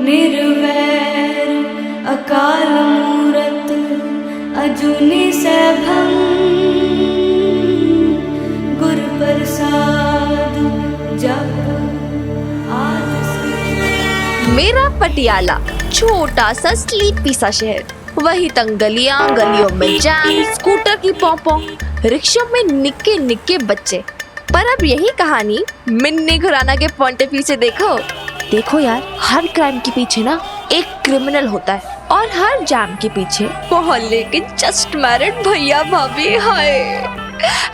निर्वैर अकाल मूरत अजूनी सैभं गुर प्रसाद जप आद से। मेरा पटियाला छोटा सा स्लीपी सा शहर, वही तंग गलियां, गलियों में जैम, स्कूटर की पॉपो, रिक्शा में निक्के निक्के बच्चे। पर अब यही कहानी मिन्नी खुराना के पॉइंट ऑफ व्यू से देखो यार, हर क्राइम के पीछे ना एक क्रिमिनल होता है और हर जैम के पीछे मोहल्ले के जस्ट मैरिड भैया भाभी। हाय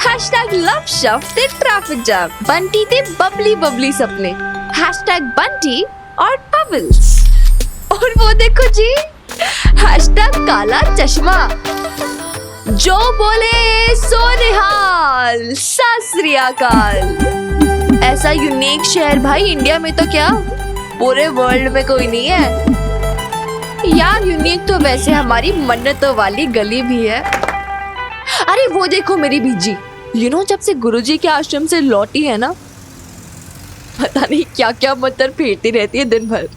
हैशटैग लव शफ्ट ते ट्रैफिक जैम, बंटी ते बबली बबली सपने, हैशटैग बंटी और बबल्स। और वो देखो जी, हैशटैग काला चश्मा, जो बोले सो निहाल, सत श्री अकाल। ऐसा यूनिक शहर भाई इंडिया में तो क्या पूरे वर्ल्ड में कोई नहीं है यार। यूनिक तो वैसे हमारी मन्नतों वाली गली भी है। अरे वो देखो मेरी बीजी, जब से गुरुजी के आश्रम से लौटी है ना, पता नहीं क्या क्या मंत्र फेरती रहती है दिन भर।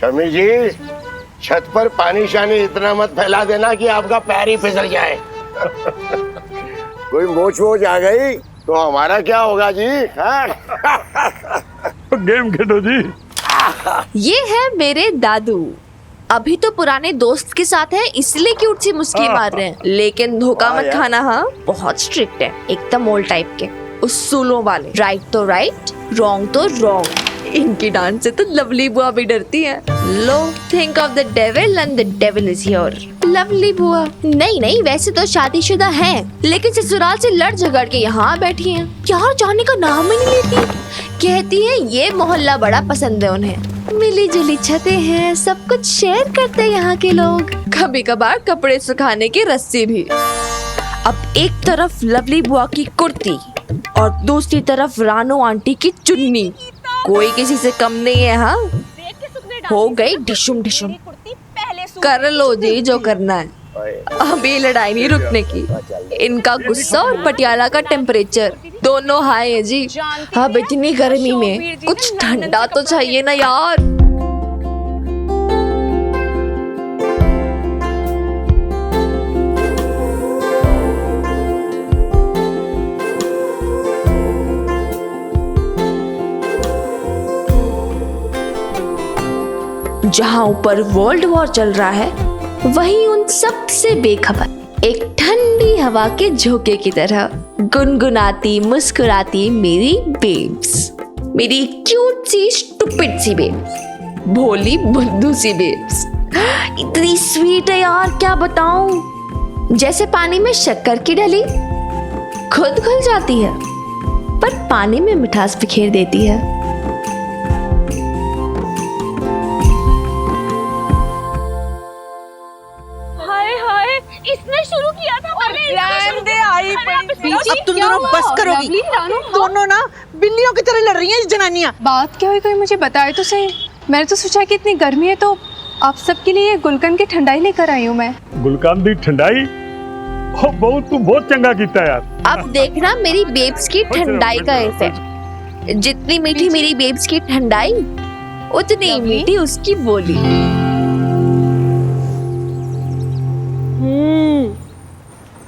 शमी जी, छत पर पानी शानी इतना मत फैला देना कि आपका पैर ही फिसल जाए। कोई मोच वोच आ गई तो हमारा क्या होगा जी? गेम खेलो जी। ये है मेरे दादू, अभी तो पुराने दोस्त के साथ है इसलिए क्यूट सी मुस्की मार रहे हैं, लेकिन धोखा मत खाना। हाँ, बहुत स्ट्रिक्ट है, एकदम ओल्ड टाइप के उसूलों वाले। राइट तो राइट, रॉन्ग तो रॉन्ग। इनकी डांस से तो लवली बुआ भी डरती है। लो, think of the devil and the devil is here. Lovely बुआ नहीं, वैसे तो शादीशुदा हैं, लेकिन ससुराल से लड़ झगड़ के यहाँ बैठी हैं। यार जाने का नाम ही नहीं लेती। कहती है ये मोहल्ला बड़ा पसंद है उन्हें, मिली जुली छतें हैं, सब कुछ शेयर करते हैं यहाँ के लोग, कभी कभार कपड़े सुखाने की रस्सी भी। अब एक तरफ लवली बुआ की कुर्ती और दूसरी तरफ रानो आंटी की चुन्नी, कोई किसी से कम नहीं है। हाँ, हो गई डिशुम डिशुम। कर लो जी जो करना है, अभी लड़ाई नहीं रुकने की। इनका गुस्सा और पटियाला का टेम्परेचर दोनों हाई है जी। अब इतनी गर्मी में कुछ ठंडा तो चाहिए ना यार। जहाँ ऊपर वर्ल्ड वॉर चल रहा है, वहीं उन सब से बेखबर एक ठंडी हवा के झोंके की तरह गुनगुनाती मुस्कुराती मेरी बेब्स, मेरी क्यूट सी स्टूपिड सी बेब्स, भोली बुद्धू सी बेब्स। इतनी स्वीट है यार, क्या बताऊं। जैसे पानी में शक्कर की डली, खुद घुल जाती है पर पानी में मिठास बिखेर देती है। इसने शुरू किया था। अब तुम दोनों बस करोगी? दोनों ना बिल्लियों की तरह लड़ रही हैं जनानियां। बात क्या हुई, कोई मुझे बताए तो सही। मैंने तो सोचा कि इतनी गर्मी है तो आप सबके लिए गुलकंद की ठंडाई लेकर आई हूँ मैं। गुलकंद दी ठंडाई? तू बहुत चंगा कीता यार। अब देखना मेरी बेब्स की ठंडाई का इफेक्ट। जितनी मीठी मेरी बेब्स की ठंडाई, उतनी मीठी उसकी बोली।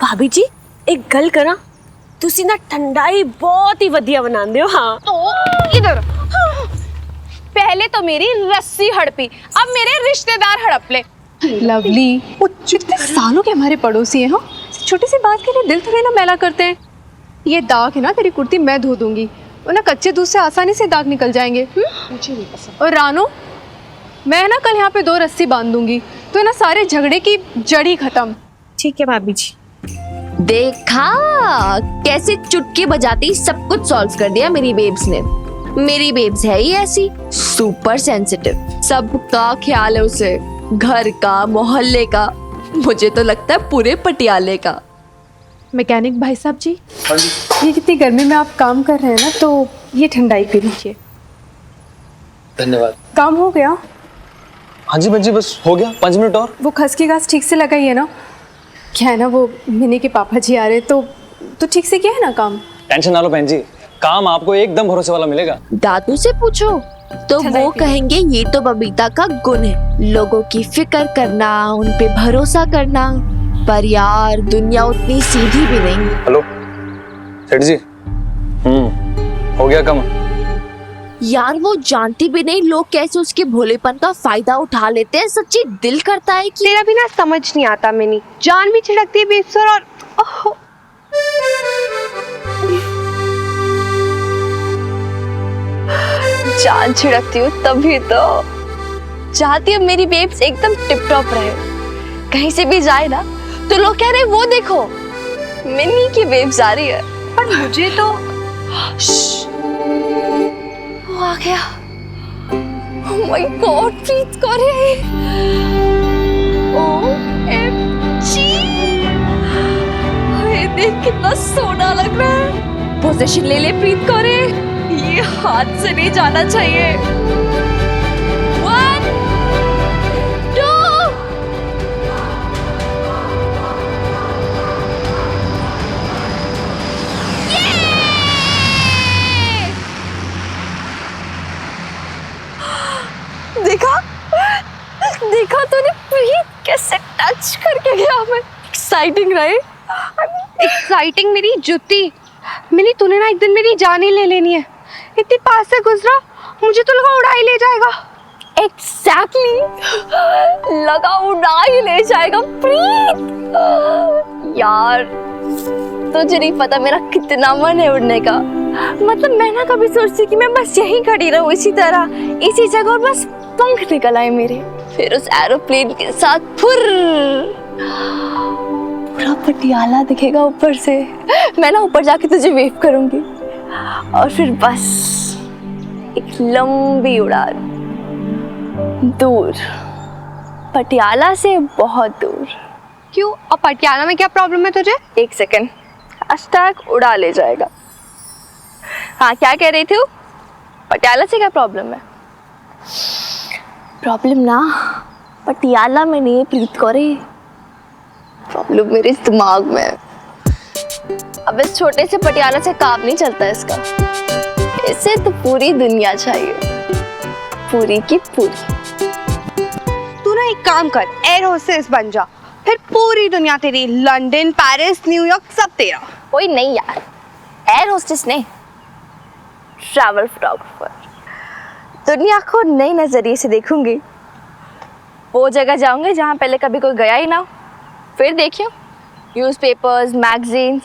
भाभी जी एक गल करा, तुसी ना ठंडाई बहुत ही वधिया बनांदे हो। हाँ तो इधर पहले तो मेरी रस्सी हड़पी, अब मेरे रिश्तेदार हड़प ले। लवली, वो इतने सालों के हमारे पड़ोसी हैं। हाँ, छोटी सी बात के लिए दिल थोड़ी ना मैला करते हैं। ये दाग है ना, तेरी कुर्ती मैं धो दूंगी, वरना कच्चे दूध से आसानी से दाग निकल जाएंगे। मुझे नहीं पसंद। और रानो, मैं ना कल यहाँ पे 2 रस्सी बांध दूंगी तो ना सारे झगड़े की जड़ी खत्म। ठीक है भाभी जी। देखा कैसे चुटकी बजाती सब कुछ सॉल्व कर दिया मेरी बेब्स ने। मेरी बेब्स है ही ऐसी, सुपर सेंसिटिव, सबका ख्याल है उसे, घर का, मोहल्ले का, मुझे तो लगता है पूरे पटियाले का। मैकेनिक भाई साहब जी, ये कितनी गर्मी में आप काम कर रहे हैं ना, तो ये ठंडाई पी लीजिए। धन्यवाद। काम हो गया? हाँ जी बच्ची, बस हो गया, 5 मिनट और। वो खसकी घास ठीक से लगाई है ना? क्या है ना, वो मिनी के पापा जी आ रहे तो ठीक से किया है ना काम? टेंशन ना लो बहन जी, काम आपको एकदम भरोसे वाला मिलेगा। दादू से पूछो, तो वो कहेंगे ये तो बबीता का गुण है, लोगों की फिक्र करना, उन पे भरोसा करना। पर यार दुनिया उतनी सीधी भी नहीं। हेलो सेठ जी। हो गया कम? यार वो जानती भी नहीं लोग कैसे उसके भोलेपन का फायदा उठा लेते हैं। सच्ची दिल करता है कि तेरा भी ना समझ नहीं आता मिनी, जान भी छिड़कती है बेबसर और ओह। जान छिड़कती हूँ तभी तो चाहती हूँ मेरी बेब्स एकदम टिप टॉप रहे। कहीं से भी जाए ना तो लोग कह रहे वो देखो मिनी की बेब्स आ रही है। पर मुझे तो वो आ गया। Oh my God, प्रीत करे। OMG, ये देख कितना सोना लग रहा है। पोजीशन ले ले प्रीत करे, ये हाथ से नहीं जाना चाहिए। 1 2 देखा देखा तूने प्रीत कैसे टच करके गया। मैं एक्साइटिंग रहे। एक्साइटिंग मेरी जुती। मिनी तूने ना एक दिन मेरी जान ही ले लेनी है। इतनी पास से गुजरा मुझे तो लगा उड़ा ही ले जाएगा। एग्जैक्टली लगा उड़ा ही ले जाएगा प्रीत। यार तुझे नहीं पता मेरा कितना मन है उड़ने का। मतलब मैं ना कभी सोचती कि मैं बस यहीं खड़ी रहूं इसी तरह इसी जगह और बस पंख निकल आए मेरे, फिर उस एरोप्लेन के साथ फुर पूरा पटियाला दिखेगा ऊपर से। मैं ना ऊपर जाके तुझे वेव करूंगी और फिर बस एक लंबी उड़ान दूर, पटियाला से बहुत दूर। क्यों? और पटियाला में क्या प्रॉब्लम है तुझे? एक सेकंड, अष्टक उड़ा ले जाएगा। हाँ क्या कह रही थी? पटियाला से क्या प्रॉब्लम है? प्रॉब्लम ना पटियाला में नहीं प्रीत कौरे, प्रॉब्लम मेरे दिमाग में है। अब इस छोटे से पटियाला से काम नहीं चलता इसका, इसे तो पूरी दुनिया चाहिए, पूरी की पूरी। तू ना एक काम कर, एयर होस्टेस बन जा, फिर पूरी दुनिया तेरी, लंदन, पेरिस, न्यूयॉर्क सब तेरा। कोई नहीं यार, एयर होस्टेस नहीं, ट्रैवल फोटोग्राफर। दुनिया को नए नजरिए से देखूंगी, वो जगह जाऊंगी जहाँ पहले कभी कोई गया ही ना हो। फिर देखियो न्यूज़पेपर्स, मैगजीन्स,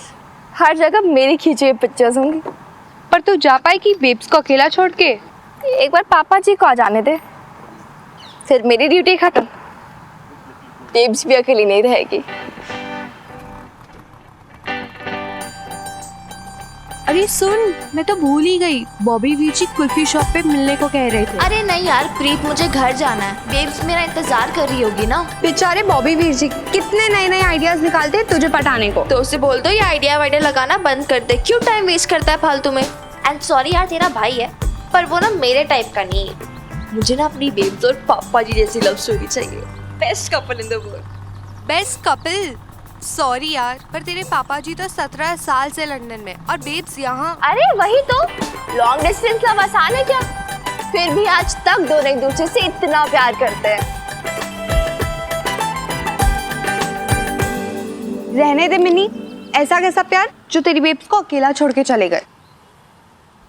हर जगह मेरी खींची हुई पिक्चर्स होंगी। पर तू जा पाएगी बेब्स को अकेला छोड़ के? एक बार पापा जी को आ जाने दे, फिर मेरी ड्यूटी खत्म, बेब्स भी अकेली नहीं रहेगी। अरे सुन, मैं तो भूल ही गई, बॉबी वीर जी कुल्फी शॉप पे मिलने को कह रहे थे। अरे नहीं यार प्रीत, मुझे घर जाना है, बेब्स मेरा इंतजार कर रही होगी ना। बेचारे बॉबी वीर जी कितने नए नए आइडियाज निकालते हैं तुझे पटाने को। तो उसे बोल दो ये आइडिया वाइडिया लगाना बंद कर दे, क्यों टाइम वेस्ट करता है फालतू में। एंड सॉरी यार तेरा भाई है, पर वो ना मेरे टाइप का नहीं है। मुझे ना अपनी बेब्स और पापा जी जैसी लव स्टोरी चाहिए। Best couple in the world. Best couple? Sorry यार, पर तेरे पापा जी तो 17 साल से लंदन में और बेब्स यहाँ। अरे वही तो, लॉन्ग डिस्टेंस लव आसान है क्या? फिर भी आज तक दोनों एक दूसरे से इतना प्यार करते हैं। रहने दे मिनी, ऐसा कैसा प्यार जो तेरी बेब्स को अकेला छोड़ के चले गए।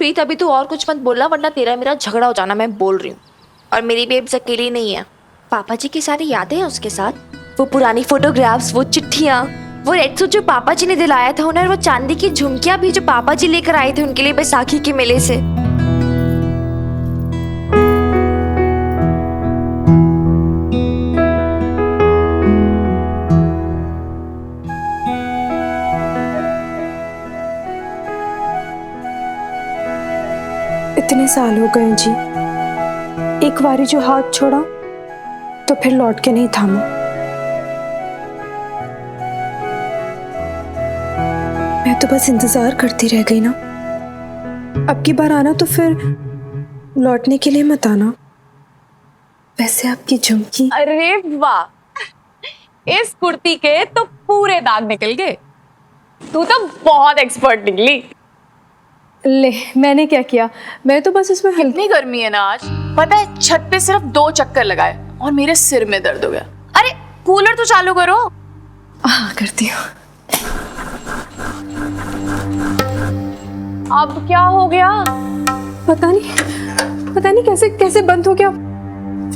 प्रीत अभी तू और कुछ मत बोलना, वरना तेरा मेरा झगड़ा हो जाना, मैं बोल रही हूँ। और मेरी बेब्स अकेली नहीं है, पापा जी की सारी यादें हैं उसके साथ, वो पुरानी फोटोग्राफ्स, वो चिट्ठियाँ, वो रेड सूट जो पापा जी ने दिलाया था उन्हें, और वो चांदी की झुमकियाँ भी जो पापा जी लेकर आए थे उनके लिए बैसाखी के मेले से। इतने साल हो गए जी, एक बारी जो हाथ छोड़ा तो फिर लौट के नहीं थामा। मैं तो बस इंतजार करती रह गई ना। अब की बार आना तो फिर लौटने के लिए मत आना। वैसे आपकी झुमकी। अरे वाह, इस कुर्ती के तो पूरे दाग निकल गए। तू तो बहुत एक्सपर्ट निकली। ले, मैंने क्या किया, मैं तो बस इसमें हल्की इतनी गर्मी है ना आज, पता है छत पे सिर्फ 2 चक्कर लगाए और मेरे सिर में दर्द हो गया। अरे कूलर तो चालू करो। हाँ करती हूँ। अब क्या हो गया? पता नहीं कैसे कैसे बंद हो गया,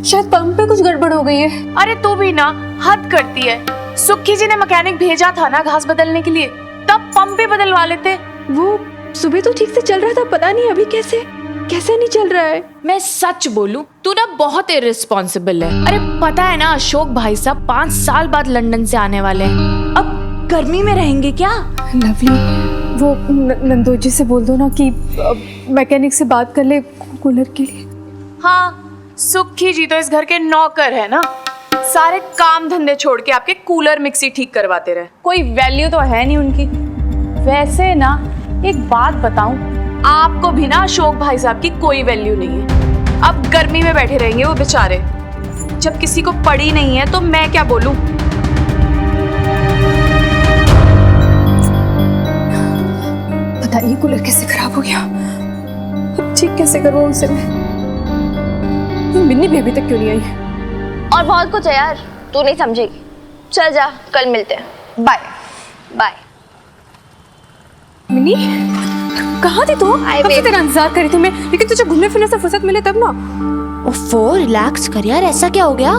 शायद पंप पे कुछ गड़बड़ हो गई है। अरे तू भी ना हद करती है। सुखी जी ने मैकेनिक भेजा था ना घास बदलने के लिए, तब पंप भी बदलवा लेते। वो सुबह तो ठीक से चल रहा था, पता नहीं अभी कैसे नहीं चल रहा है। मैं सच बोलूं, तू ना बहुत इर्रिस्पॉन्सिबल है। अरे पता है ना अशोक भाई साहब 5 साल बाद लंदन से आने वाले हैं, अब गर्मी में रहेंगे क्या? लवली, वो नंदोजी से बोल दो ना कि मैकेनिक से बात कर ले कूलर के लिए। हाँ, सुखी जी तो इस घर के नौकर है ना, सारे काम धंधे छोड़ के आपके कूलर मिक्सी ठीक करवाते रहे, कोई वैल्यू तो है नहीं उनकी। वैसे ना एक बात बताऊं, आपको भी ना अशोक भाई साहब की कोई वैल्यू नहीं है। अब गर्मी में बैठे रहेंगे वो बेचारे, जब किसी को पड़ी नहीं है तो मैं क्या बोलूं। पता नहीं कूलर कैसे खराब हो गया, अब ठीक कैसे करूँ उसे मैं। मिन्नी भी अभी तक क्यों नहीं आई? और बहुत कुछ है यार, तू नहीं समझेगी। चल जा, कल मिलते हैं। Bye bye. मिन्नी, कहाँ थी तू? कब से तेरा इंतजार करी थी मैं, लेकिन तुझे घूमने फिरने से फुर्सत मिले तब ना। ओफो, रिलैक्स कर यार, ऐसा क्या हो गया?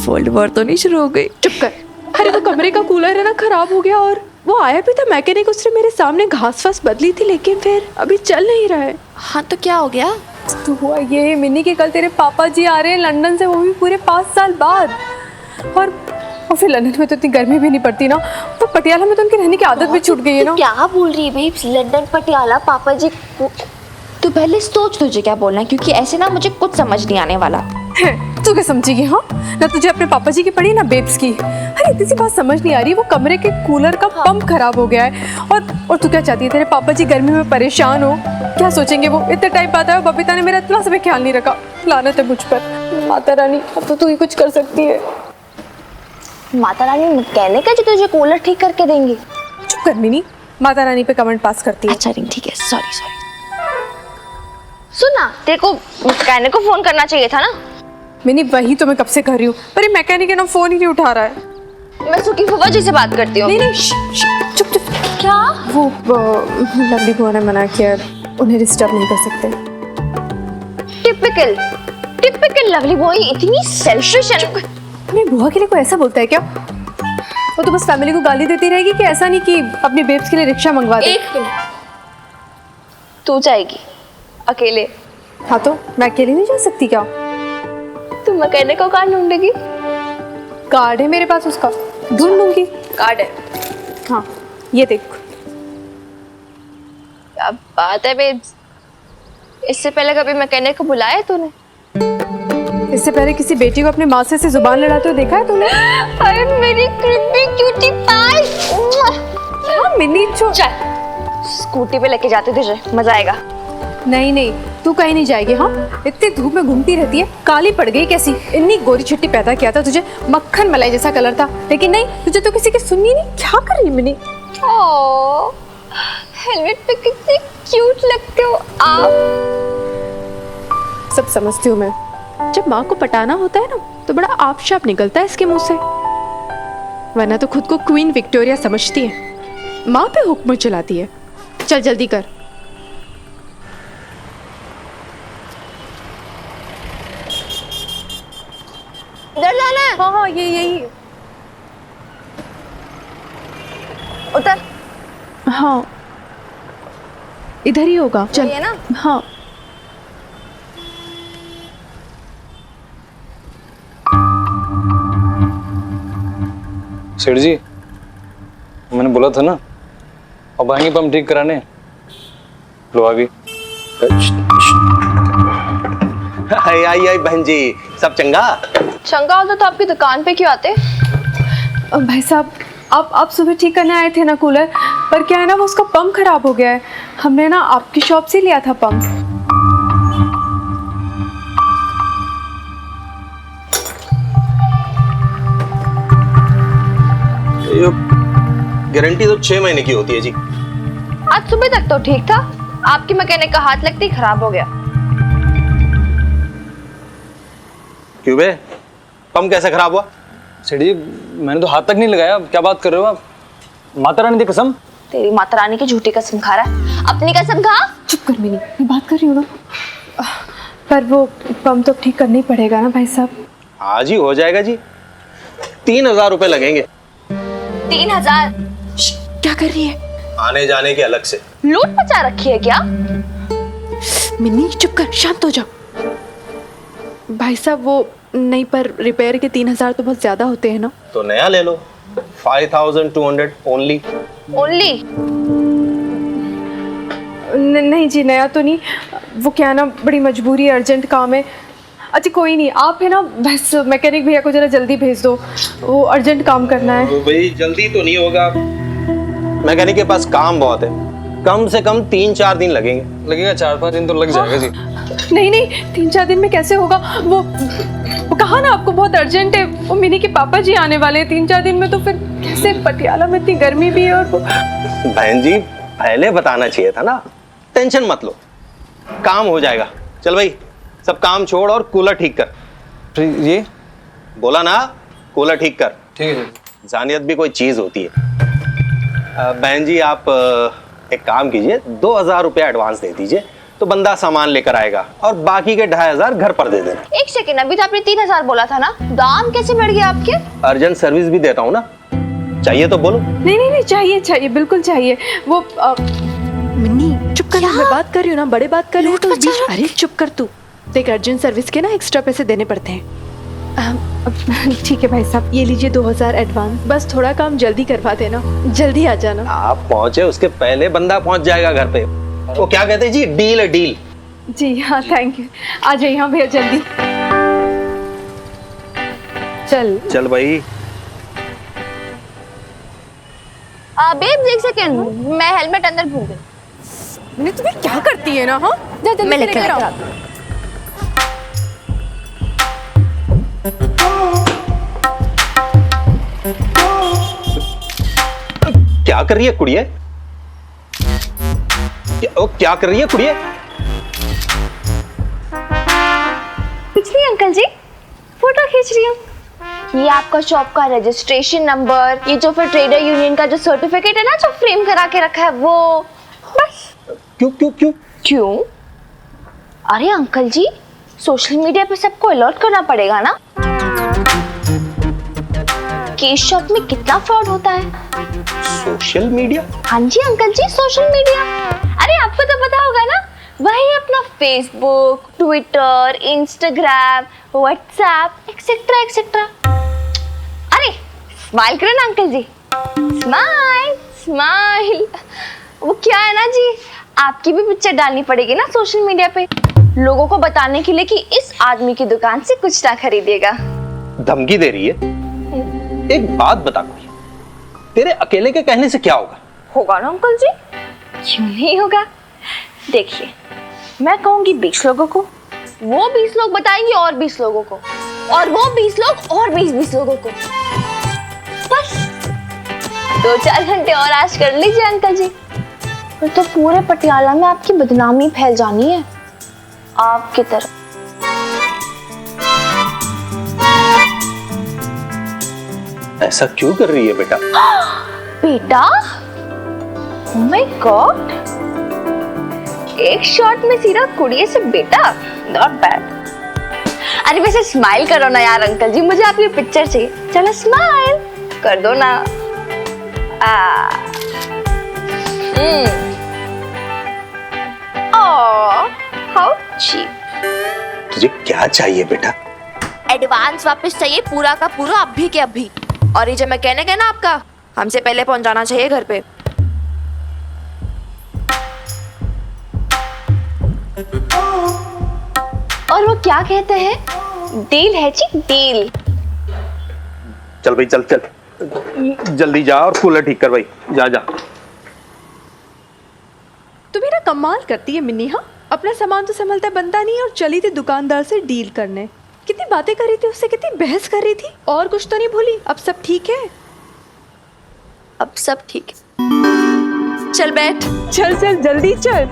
फोल्ड वॉर तो नहीं शुरू हो गई? चुप कर। अरे वो कमरे का कूलर है ना खराब हो गया, और वो आया भी था मैकेनिक, उसने मेरे सामने घास वास बदली थी, लेकिन फिर अभी चल नहीं रहा है। हाँ तो क्या हो गया? तो हुआ ये मिन्नी कि कल तेरे पापा जी आ रहे हैं लंदन से, वो भी पूरे 5 साल बाद। और फिर लंदन में तो इतनी गर्मी भी नहीं पड़ती ना, तो पटियाला में तो उनकी रहने की आदत भी छूट गई है ना। क्या बोल रही है भाई? लंदन पटियाला पापा जी तू पहले सोच तुझे क्या बोलना है, क्योंकि ऐसे ना मुझे कुछ समझ नहीं आने वाला। तू क्या समझेगी? हाँ ना, तुझे अपने पापा जी की पड़ी ना बेब्स की। अरे इतनी सी बात समझ नहीं आ रही, वो कमरे के कूलर का पंप खराब हो गया है, और तू क्या चाहती है तेरे पापा जी गर्मी में परेशान हो? क्या सोचेंगे वो? इतने टाइम बाद आया, बबीता ने मेरा इतना सा भी ख्याल नहीं रखा। लानत है मुझ पर। माता रानी, अब तो तू ही कुछ कर सकती है। माता रानी मैकेनिक है जो तुझे कूलर ठीक करके देंगी? चुप कर मिनी, माता रानी पे कमेंट पास करती है। अच्छा ठीक है, सॉरी। सुना, तेरे को मैकेनिक को फोन करना चाहिए था ना। मिनी वही तो मैं कब से कर रही हूँ, पर ये मैकेनिक है ना फोन ही नहीं उठा रहा है। मैं सुखी फूफा जी से बात करती हूँ। नहीं, चुप। क्या? वो लवली बुआ ने मना किया, उन्हें डिस्टर्ब नहीं कर सकते। टिपिकल लवली बॉय, इतनी सेल्फिश है। अपनी बुआ के लिए कोई ऐसा बोलता है क्या? वो तो बस फैमिली को गाली देती रहेगी कि ऐसा नहीं कि अपनी बेब्स के लिए रिक्शा मंगवा दे। एक मिनट, तू जाएगी अकेले? हाँ तो मैं अकेले नहीं जा सकती क्या? तू मैकेनिक को कहाँ ढूंढेगी? कार्ड है मेरे पास, उसका ढूंढ लूंगी। कार्ड है? हाँ ये देख। क्या बात है बेब्स, इससे पहले कभी मैकेनिक को बुलाया है तूने? इससे पहले किसी बेटी को अपने माँ से जुबान लड़ाते हुए देखा है तूने? अरे मेरी क्यूटी क्यूटी पाई। हाँ मिनी, चल स्कूटी पे लेके जाते तुझे, मजा आएगा। नहीं, तू कहीं नहीं जाएगी। हाँ इतनी धूप में घूमती रहती है, काली पड़ गई कैसी। इतनी गोरी छिट्टी पैदा किया था तुझे, मक्खन मलाई जैसा कलर था, लेकिन नहीं, तुझे तो किसी की सुननी नहीं। क्या कर रही मिनी? ओह, हेलमेट पे कितने क्यूट लगते हो आप। सब समझती हूँ मैं। जब माँ को पटाना होता है ना, तो बड़ा आपशाप निकलता है इसके मुंह से, वरना तो खुद को क्वीन विक्टोरिया समझती है, माँ पे हुक्म चलाती है। चल जल्दी कर। इधर जाना है? हाँ यही उतर। हाँ इधर ही होगा, चल। ये ना? हाँ सेठ जी, मैंने बोला था ना, अब आएंगे पंप ठीक कराने। लो आ गई। आई बहन जी, सब चंगा? चंगा होता तो आपकी दुकान पे क्यों आते? भाई साहब, आप सुबह ठीक करने आए थे ना कूलर, पर क्या है ना, वो उसका पंप खराब हो गया है। हमने ना आपकी शॉप से लिया था पंप। गारंटी तो 6 महीने की होती है जी। आज सुबह तक तो ठीक था, आपके मैकेनिक का हाथ लगते ही खराब हो गया। क्यों बे, पंप कैसे खराब हुआ? सेठ जी मैंने तो हाथ तक नहीं लगाया, क्या बात कर रहे हो आप? माता रानी की कसम। तेरी माता रानी की झूठी कसम खा रहा है, अपनी कसम खा। चुप कर मिनी, मैं बात कर रही हूँ ना। पर वो पंप तो ठीक करना ही पड़ेगा ना भाई साहब। आज ही हो जाएगा जी, 3,000 रुपए लगेंगे। 3,000? क्या कर रही है? आने जाने के अलग से। लूट मचा रखी है क्या? मिनी चुप कर, शांत हो जाओ। भाई साहब वो नहीं, पर रिपेयर के 3,000 तो बहुत ज्यादा होते हैं ना। तो नया ले लो, 5,200 ओनली। ओनली? नहीं जी, नया तो नहीं। वो क्या ना, बड़ी मजबूरी है, अर्जेंट काम है। अच्छा कोई नहीं, आप है ना बस मैकेनिक भैया को जरा जल्दी भेज दो, वो अर्जेंट काम करना है। तो भाई जल्दी तो नहीं होगा, मैकेनिक के पास काम बहुत है, कम से कम 3-4 दिन लगेंगे। लगेगा 4-5 दिन तो लग जाएगा जी। नहीं नहीं, 3-4 दिन में कैसे होगा? वो कहा ना आपको बहुत अर्जेंट है, वो मिनी के पापा जी आने वाले हैं 3-4 दिन में, तो फिर कैसे? पटियाला में इतनी गर्मी भी है। और वो बहन जी पहले बताना चाहिए था ना, टेंशन मत लो, काम हो जाएगा। चल भाई सब काम छोड़ और कूलर ठीक कर। ये बोला ना, कूलर ठीक कर। ठीक है। इंसानियत भी कोई चीज होती है। बहन जी आप एक काम कीजिए, 2,000 रुपया एडवांस दे दीजिए, तो बंदा सामान लेकर आएगा और बाकी के 2,500 घर पर दे देना। एक सेकेंड, अभी तो आपने 3,000 बोला था ना, दाम कैसे बढ़ गया आपके? अर्जेंट सर्विस भी देता हूँ ना, चाहिए तो बोलो। नहीं नहीं नहीं, चाहिए चाहिए, बिल्कुल चाहिए। वो मिन्नी चुप कर, मैं बात कर रही हूँ ना, बड़े बात कर रहे हो तो बीच। अरे चुप कर तू। देख अर्जेंट सर्विस के ना एक्स्ट्रा पैसे देने पड़ते हैं। ठीक है भाई साहब, ये लीजिए 2,000 एडवांस, बस थोड़ा काम जल्दी करवा देना, जल्दी आ जाना। आप पहुंचे उसके पहले बंदा पहुंच जाएगा घर पे। वो क्या कहते हैं जी, डील है डील। जी हाँ, थैंक यू। आ जाइए हाँ भैया जल्दी। चल चल भाई। बेब एक सेकेंड, मैं हेलमेट अंदर भूल गई। नहीं तुम्हें क्या करती है ना? हाँ जा जल्दी मैं से लेकर लेकर आओ। आती हूँ। क्या कर रही है कुड़िए? क्या कर रही है कुड़िए? कुछ नहीं अंकल जी, फोटो खींच रही हूँ। ये आपका शॉप का रजिस्ट्रेशन नंबर, ये जो फिर ट्रेडर यूनियन का जो सर्टिफिकेट है ना, जो फ्रेम करा के रखा है वो, बस। क्यों क्यों क्यों क्यों? अरे अंकल जी, सोशल मीडिया पे सबको अलर्ट करना पड़ेगा ना कि इस शॉप में कितना फ्रॉड होता है। Social media? हाँ जी अंकल जी, सोशल मीडिया। अरे आपको तो पता होगा ना, वही अपना Facebook, Twitter, Instagram, WhatsApp etcetera etcetera. अरे स्माइल करो ना अंकल जी, स्माइल स्माइल। वो क्या है ना जी, आपकी भी पिक्चर डालनी पड़ेगी ना सोशल मीडिया पे, लोगों को बताने के लिए कि इस आदमी की दुकान से कुछ ना खरीदिएगा। धमकी दे रही है? एक बात बता कोई, तेरे अकेले के कहने से क्या होगा? होगा ना अंकल जी, क्यों नहीं होगा। देखिए मैं कहूंगी 20 लोगों को, वो 20 लोग बताएंगे और 20 लोगों को, और वो 20 लोग और 20 लोगों को। बस 2-4 घंटे और ऐश कर लीजिए अंकल जी, फिर तो पूरे पटियाला में आपकी बदनामी फैल जानी है आपकी तरफ। ऐसा क्यों कर रही है बेटा? बेटा? ओह माय गॉड, एक शॉट में सीधा कुड़िए से बेटा, नॉट बैड। अरे वैसे स्माइल करो ना यार अंकल जी, मुझे आपकी पिक्चर चाहिए। चलो स्माइल कर दो ना। How cheap. तुझे क्या चाहिए बेटा? एडवांस वापस चाहिए, पूरा का पूरा, अभी के अभी। और ये जो मैकेनिक है ना आपका, हमसे पहले पहुंच जाना चाहिए घर पे। और वो क्या कहते हैं, डील है जी, डील। चल भाई चल चल, जल्दी जा और कूलर ठीक कर भाई, जा जा। तू मेरा कमाल करती है मिन्नी। हाँ अपना सामान तो संभलता बनता नहीं, और चली थी दुकानदार से डील करने। कितनी बातें कर रही थी उससे, कितनी बहस कर रही थी। और कुछ तो नहीं भूली? अब सब ठीक है? अब सब ठीक है। चल बैठ। चल चल जल्दी चल।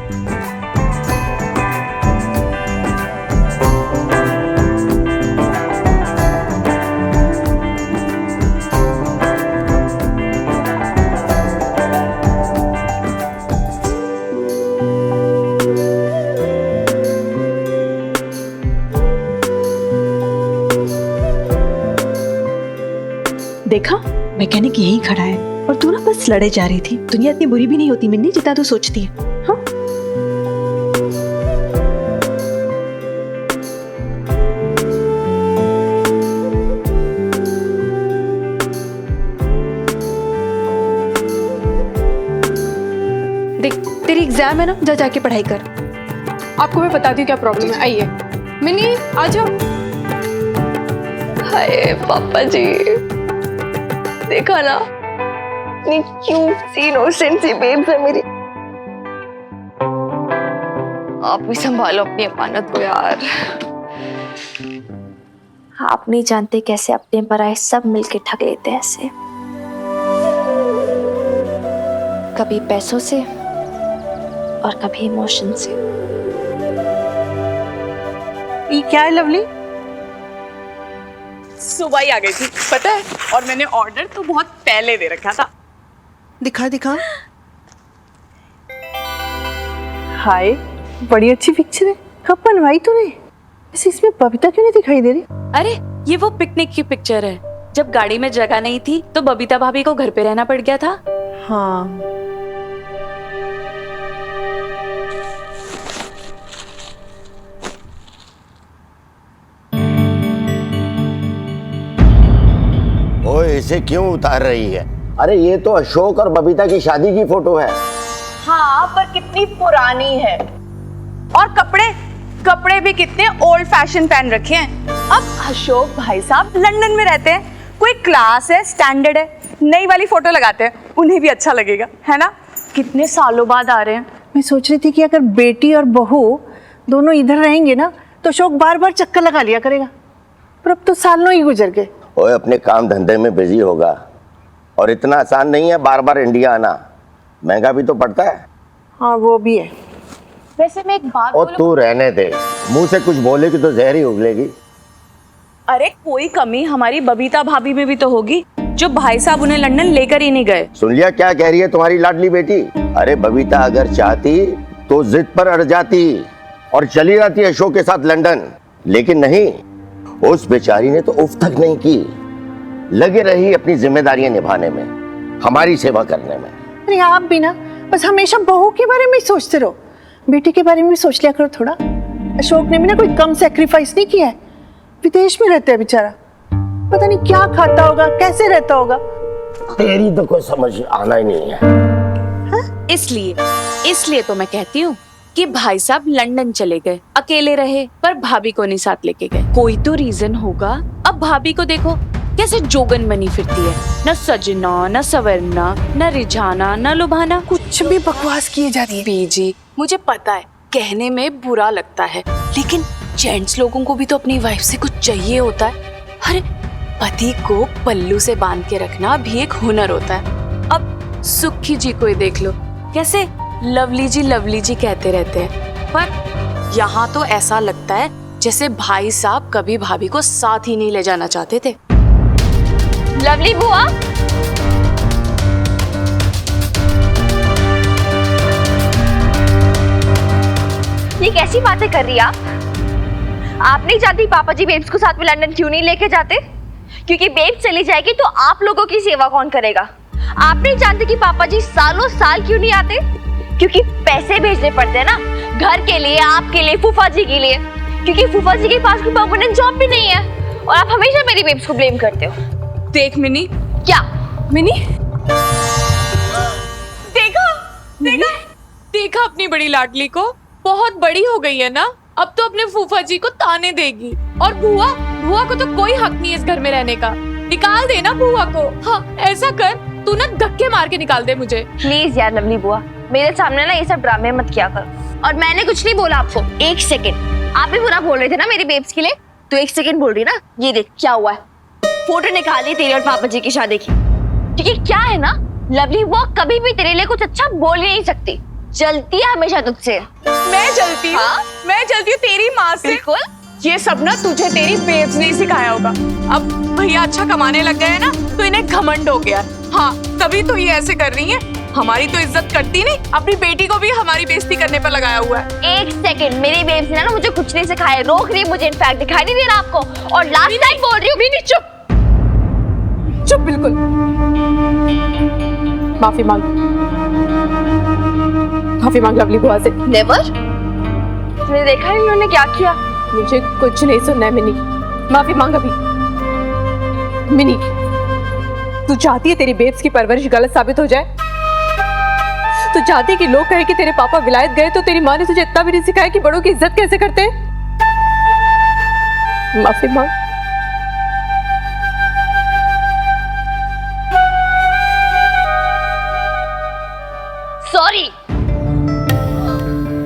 देखा, मैकेनिक यहीं खड़ा है और तू ना बस लड़े जा रही थी। दुनिया इतनी बुरी भी नहीं होती मिन्नी जितना तू सोचती है। हाँ? देख तेरी एग्जाम है ना, जा जाके पढ़ाई कर। आपको मैं बताती हूँ क्या प्रॉब्लम है। आइए मिनी आ जाओ। हाय पापा जी, देखा ना इतनी क्यूट सी इनोसेंट सी बेब्स है मेरी। आप भी संभालो अपनी अमानत को यार। आप नहीं जानते कैसे अपने पराए सब मिलके ठग लेते हैं ऐसे, कभी पैसों से और कभी इमोशन से। ये क्या है लवली? सुबह ही आ गई थी पता है, और मैंने ऑर्डर तो बहुत पहले दे रखा था। दिखा दिखा। हाय, बड़ी अच्छी पिक्चर है। कब बनवाई तूने? वैसे इसमें बबीता क्यों नहीं दिखाई दे रही? अरे ये वो पिकनिक की पिक्चर है, जब गाड़ी में जगह नहीं थी तो बबीता भाभी को घर पे रहना पड़ गया था। हाँ। ओए, इसे क्यों उतार रही है? अरे ये तो अशोक और बबीता की शादी की फोटो है। हाँ पर कितनी पुरानी है, और कपड़े भी कितने ओल्ड फैशन पहन रखे हैं। अब अशोक भाई साहब लंदन में रहते हैं, कोई क्लास है, स्टैंडर्ड है, नई वाली फोटो लगाते हैं, उन्हें भी अच्छा लगेगा, है ना? कितने सालों बाद आ रहे हैं। मैं सोच रही थी कि अगर बेटी और बहू दोनों इधर रहेंगे ना तो अशोक बार बार चक्कर लगा लिया करेगा, पर अब तो सालों ही गुजर गए। ओए, अपने काम धंधे में बिजी होगा, और इतना आसान नहीं है बार बार इंडिया आना, महंगा भी तो पड़ता है। हाँ वो भी है। वैसे मैं एक बात और तू रहने दे, मुंह से कुछ बोलेगी तो जहर ही उगलेगी। अरे कोई कमी हमारी बबीता भाभी में भी तो होगी, जो भाई साहब उन्हें लंदन लेकर ही नहीं गए। सुन लिया क्या कह रही है तुम्हारी लाडली बेटी? अरे बबीता अगर चाहती तो जिद पर अड़ जाती और चली जाती अशोक के साथ लंदन, लेकिन नहीं, उस बेचारी ने तो उफ तक नहीं की, लगे रही अपनी जिम्मेदारियां निभाने में, हमारी सेवा करने में। अरे आप भी ना बस हमेशा बहू के बारे में ही सोचते रहो, बेटी के बारे में सोच लिया करो थोड़ा। अशोक ने भी ना कोई कम सेक्रीफाइस नहीं किया है, विदेश में रहता है बेचारा, पता नहीं क्या खाता होगा, कैसे रहता होगा। तेरी तो कोई समझ आना ही नहीं है। इसलिए तो मैं कहती हूँ कि भाई साहब लंदन चले गए, अकेले रहे, पर भाभी को नहीं साथ लेके गए। कोई तो रीजन होगा। अब भाभी को देखो कैसे जोगन बनी फिरती है, न सजना, न सवरना, न रिझाना, न लुभाना, कुछ भी बकवास किए जा रही है। बीजी, मुझे पता है कहने में बुरा लगता है, लेकिन जेंट्स लोगों को भी तो अपनी वाइफ से कुछ चाहिए होता है। अरे पति को पल्लू से बांध के रखना भी एक हुनर होता है। अब सुखी जी को ही देख लो, कैसे लवली जी कहते रहते हैं, पर यहाँ तो ऐसा लगता है जैसे भाई साहब कभी भाभी को साथ ही नहीं ले जाना चाहते थे। लवली बुआ, ये कैसी बातें कर रही है आप नहीं जानती पापा जी बेब्स को साथ में लंदन क्यों नहीं लेके जाते? क्योंकि बेब्स चली जाएगी तो आप लोगों की सेवा कौन करेगा? आप नहीं जानते कि पापा जी सालों साल क्यों नहीं आते? क्योंकि पैसे भेजने पड़ते हैं ना, घर के लिए, आपके लिए, फूफा जी के लिए, क्योंकि फूफा जी के पास कोई परमानेंट जॉब भी नहीं है, और आप हमेशा मेरी बेब्स को ब्लेम करते हो। देख मिनी, क्या मिनी, देखा अपनी बड़ी लाडली को, बहुत बड़ी हो गई है ना, अब तो अपने फूफा जी को ताने देगी। और बुआ को तो कोई हक नहीं है इस घर में रहने का, निकाल देना बुआ को। हाँ ऐसा कर, तू ना धक्के मार के निकाल दे मुझे। प्लीज यार लवली बुआ, मेरे सामने ना ये सब ड्रामे मत किया करो। और मैंने कुछ नहीं बोला आपको। एक सेकंड, आप भी बुरा बोल रहे थे ना मेरी बेब्स के लिए, तो एक सेकंड बोल रही ना। ये देख क्या हुआ है, फोटो निकाली तेरी और पापा जी की शादी की। क्योंकि क्या है ना, लवली बुआ कभी भी तेरे लिए कुछ अच्छा बोल नहीं सकती, जलती है हमेशा तुझसे। मैं जलती हूँ? हाँ? मैं जलती हूँ तेरी माँ से? बिल्कुल। ये सब ना तुझे तेरी बेब्स ने सिखाया होगा। अब भैया अच्छा कमाने लग गए हैं ना, तो इन्हें घमंड हो गया। हाँ तभी तो ये ऐसे कर रही है, हमारी तो इज्जत करती नहीं, अपनी बेटी को भी हमारी बेइज्जती करने पर लगाया हुआ है। एक सेकंड, मेरी बेब्स ने ना मुझे कुछ नहीं सिखाया, रोक रही है मुझे, इनफैक्ट दिखाई नहीं दे रहा आपको। और लास्ट टाइम बोल रही हूँ, भी नहीं, चुप। चुप बिल्कुल। माफी मांग लवली बुआ से। नेवर। तुमने देखा ही उन्होंने क्या किया? मुझे कुछ नहीं सुनना है मिनी, माफी मांग अभी। मिनी, तू चाहती है तेरी बेब्स की परवरिश गलत साबित हो जाए? तू चाहती है कि लोग कहे कि तेरे पापा विलायत गए तो तेरी माँ ने तुझे इतना भी नहीं सिखाया कि बड़ों की इज्जत कैसे करते हैं? माफी मांग। सॉरी।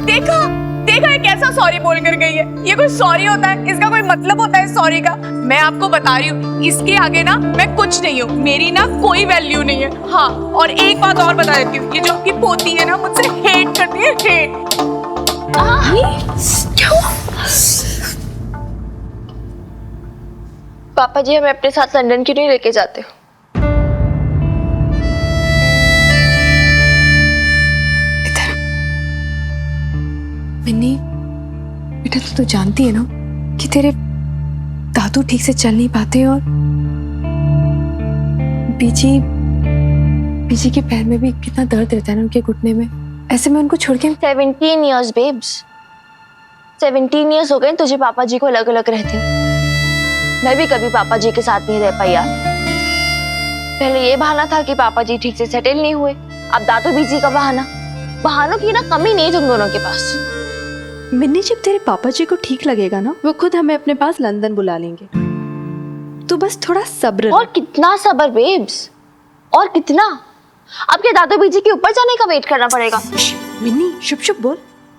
देखा देखा ये कैसा सॉरी बोल कर गई है। ये कोई सॉरी होता है? इसका कोई मतलब होता है सॉरी का? मैं आपको बता रही हूँ, इसके आगे ना मैं कुछ नहीं हूँ, मेरी ना कोई वैल्यू नहीं है। हाँ, और एक बात और बता देती हूँ, ये जो आपकी पोती है ना मुझसे हेट करती है, हेट। पापा जी हमें अपने साथ लंदन क्यों नहीं लेके जाते? मिन्नी बेटा, तू जानती है ना कि तेरे दादू ठीक से चल नहीं पाते और बीजी के पैर में भी कितना दर्द रहता है ना, उनके घुटने में। ऐसे में उनको छोड़ के 17 इयर्स बेब्स, 17 इयर्स हो गए तुझे पापा जी को अलग अलग रहते। मैं भी कभी पापा जी के साथ नहीं रह पाई यार। पहले ये बहाना था कि पापा जी ठीक से सेटल नहीं हुए, अब दादू बीजी का बहाना। बहानों की ना कमी नहीं तुम दोनों के पास। मिन्नी, जब तेरे पापा जी को ठीक लगेगा ना, वो खुद हमें अपने पास लंदन बुला लेंगे। तू बस थोड़ा सब्र। और कितना सब्र बेब्स, और कितना? अब क्या दादू बीजी के ऊपर जाने का वेट करना पड़ेगा? मिन्नी शुभ शुभ बोल,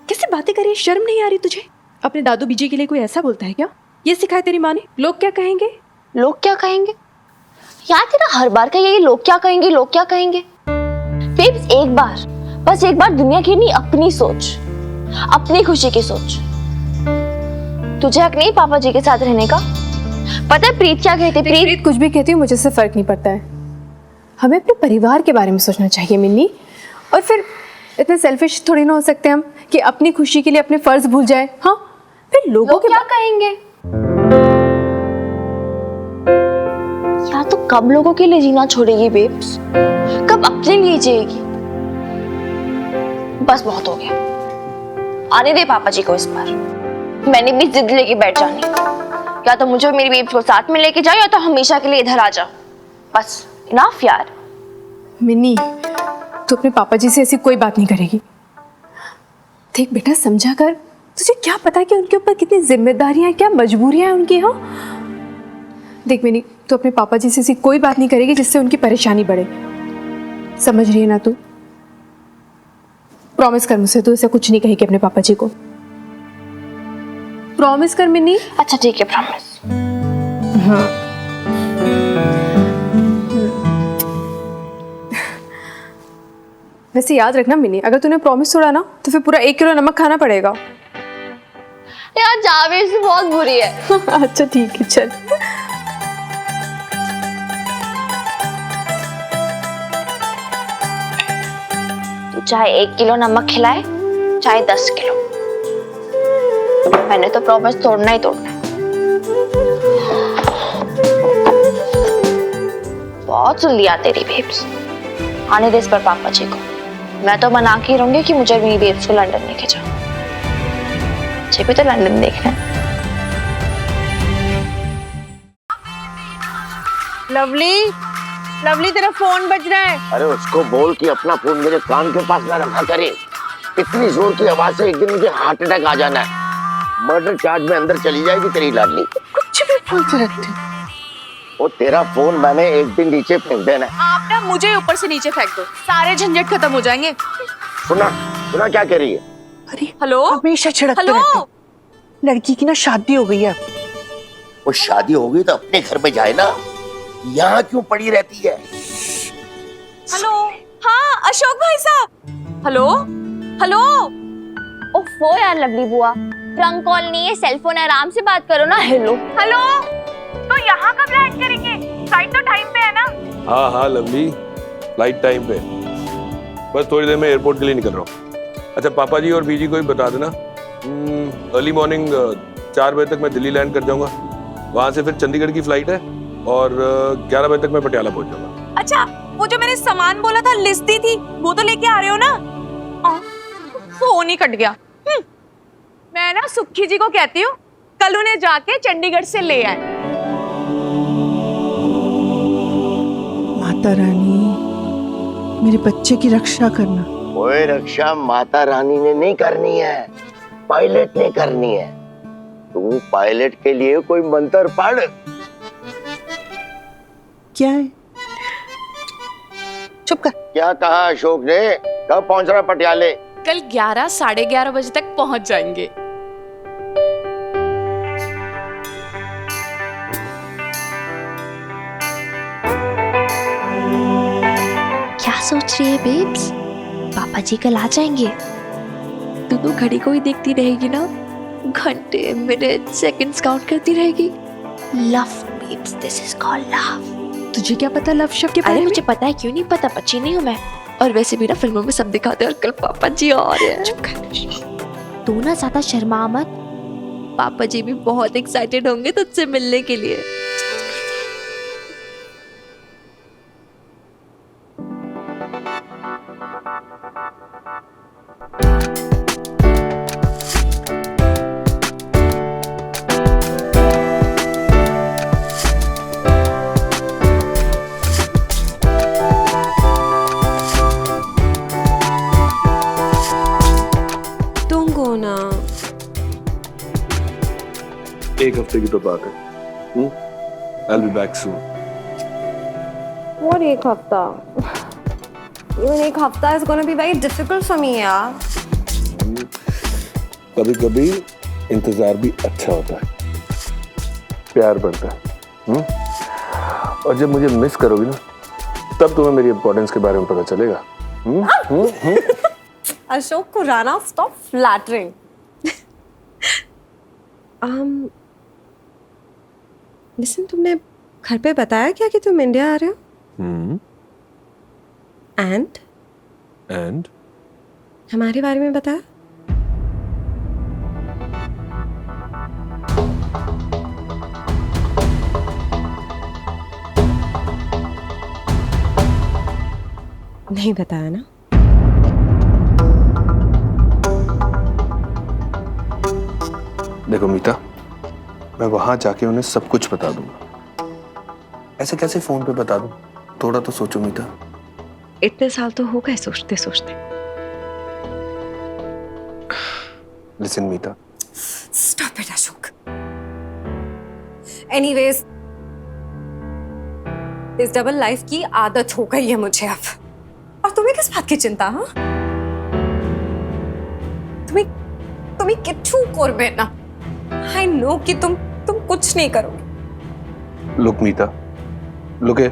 कैसे बातें करी? शर्म नहीं आ रही तुझे? अपने दादू बीजी के लिए कोई ऐसा बोलता है क्या? ये सिखाया तेरी माँ ने? लोग क्या कहेंगे? लोग क्या कहेंगे यार? तेरा हर बार का ये लोग क्या कहेंगे, लोग क्या कहेंगे। बेब्स एक बार, बस एक बार दुनिया की नहीं अपनी सोच, अपनी खुशी की सोच। तुझे हक नहीं पापा जी के साथ रहने का? पता है प्रीत क्या कहती? प्रीत कुछ भी कहती है मुझे से फर्क नहीं पड़ता है। हमें अपने परिवार के बारे में सोचना चाहिए मिन्नी। और फिर इतने सेल्फिश थोड़ी ना हो सकते हम कि अपनी खुशी के लिए अपने फर्ज भूल जाए। हाँ, फिर लोगों के क्या कहेंगे? या तो कब लोगों के लिए जीना छोड़ेगी बेब्स? कब अपने लिए जिएगी? बस बहुत हो गया, आने दे पापा जी को इस बार। मैंने भी जिद लेके बैठ जानी, या तो मुझे मेरी बेब्स को साथ में लेके जाओ या तो हमेशा के लिए इधर आ जाओ। बस इनफ यार। मिन्नी, तू अपने पापा जी से ऐसी कोई बात नहीं करेगी। देख बेटा, समझा कर। तुझे क्या पता कि उनके ऊपर कितनी जिम्मेदारियां हैं, क्या मजबूरियां हैं उनकी। हाँ देख मिन्नी, तू अपने पापा जी से ऐसी कोई बात नहीं करेगी जिससे उनकी परेशानी बढ़े। समझ रही है ना तू? प्रॉमिस कर मुझसे, तू ऐसा कुछ नहीं कहेगी अपने पापा जी को। प्रॉमिस कर मिन्नी। अच्छा ठीक है, प्रॉमिस। हाँ। वैसे याद रखना मिन्नी, अगर तूने प्रॉमिस तोड़ा ना तो फिर पूरा 1 किलो नमक खाना पड़ेगा। यार जावेद से बहुत बुरी है। अच्छा ठीक है, चल। तू चाहे 1 किलो नमक खिलाए चाहे 10 किलो, मैंने तो प्रॉमिस तोड़ना ही तोड़ना है। बहुत सुन लिया तेरी बेब्स, आने दे इस पर पापा जी को। मैं तो मना के रहूंगी कि मुझे मेरी बेब्स को लंदन लेके जाओ। मुझे भी तो लंदन देखना है। लवली, लवली तेरा फोन बज रहा है। अरे उसको बोल कि अपना फोन मेरे कान के पास ना रखा करे। इतनी जोर की आवाज से एक दिन मुझे हार्ट अटैक आ जाना है। मर्डर चार्ज में अंदर चली जाएगी तेरी लाडली। कुछ भी बोलते रहते हो। वो तेरा फोन मैंने एक दिन नीचे फेंक देना है। आप ना मुझे ऊपर से नीचे फेंक दो, सारे झंझट खत्म हो जाएंगे। सुना सुना क्या कह रही है? अरे हेलो, हमेशा छिड़कते हेलो? रहते हो। लड़की की ना शादी हो गई है। वो शादी हो गई तो अपने घर में जाए ना, यहाँ क्यों पड़ी रहती है? हेलो, हाँ अशोक भाई साहब। Hello hello. ओफो यार लवली बुआ, ट्रंक कॉल नहीं है, सेल फोन, आराम से बात करो ना। हेलो हेलो, तो यहाँ कब लैंड करेंगे? फ्लाइट तो टाइम पे है ना? हाँ हाँ लवली, फ्लाइट टाइम पे। बस थोड़ी देर में एयरपोर्ट के लिए निकल रहा हूँ। अच्छा पापा जी और बीजी को भी बता देना, अर्ली मॉर्निंग 4 बजे तक मैं दिल्ली लैंड कर जाऊंगा। वहाँ से फिर चंडीगढ़ की फ्लाइट है, और 11 बजे तक मैं पटियाला पहुंच जाऊंगा। अच्छा, वो जो मैंने सामान बोला था, लिस्ट दी थी, वो तो लेके आ रहे हो ना? फोन ही कट गया। मैं ना सुखी जी को कहती हूँ कल उन्हें जाके चंडीगढ़ से ले आए। माता रानी, मेरे बच्चे की रक्षा करना। कोई रक्षा माता रानी ने नहीं करनी है, पायलट ने करनी है। तू पायलट के लिए कोई मंत्र पढ़। क्या है? चुप कर। क्या कहा अशोक ने? कब पहुंच रहा पटियाले? कल 11 साढ़े 11 बजे तक पहुंच जाएंगे। क्या सोच रही है बेब्स? पापा जी कल आ जाएंगे। तू तो घड़ी को ही देखती रहेगी ना, घंटे मिनट सेकंड्स काउंट करती रहेगी। Love babes, this is called love. तुझे क्या पता लव शब्द के बारे में? मुझे पता है, क्यों नहीं पता, बच्ची नहीं हूँ मैं। और वैसे भी ना फिल्मों में सब दिखाते हैं, और कल पापा जी आ रहे हैं। चुप कर। तू ना ज्यादा शर्मा मत, पापा जी भी बहुत एक्साइटेड होंगे तुझसे मिलने के लिए। एक हफ्ते की तो बात है। I'll be back soon. और एक हफ्ता? Even एक हफ्ता is gonna be very difficult for me यार। कभी कभी इंतजार भी अच्छा होता है, प्यार बढ़ता है। और जब मुझे मिस करोगी ना, तब तुम्हें मेरी इम्पोर्टेंस के बारे में पता चलेगा। Ashok Khurana, stop flattering। Listen, तुमने घर पे बताया क्या कि तुम इंडिया आ रहे हो? एंड हमारे बारे में बताया? नहीं बताया ना? देखो मीता, मैं वहां जाके उन्हें सब कुछ बता दूंगा। ऐसे कैसे फोन पे बता दूं? थोड़ा तो सोचो मीता। इतने साल तो हो गए सोचते सोचते। Listen Meeta, stop it Ashok. Anyways, इस डबल लाइफ की आदत हो गई है मुझे अब। और तुम्हें किस बात की चिंता? हाँ, तुम्हें किच्छू करबे ना। आई नो कि तुम कुछ नहीं करोगे। लुक मीता, लुक है।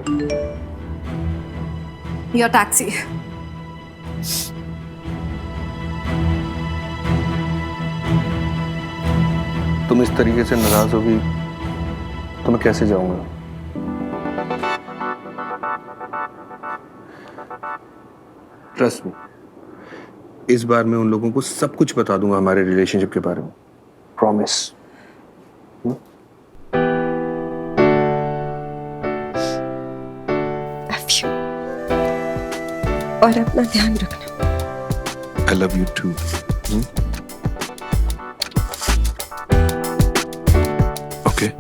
Your taxi. तुम इस तरीके से नाराज होगी तो मैं कैसे जाऊंगा? ट्रस्ट मी, इस बार मैं उन लोगों को सब कुछ बता दूंगा हमारे रिलेशनशिप के बारे में। प्रॉमिस। और अपना ध्यान रखना। I love you too. Okay.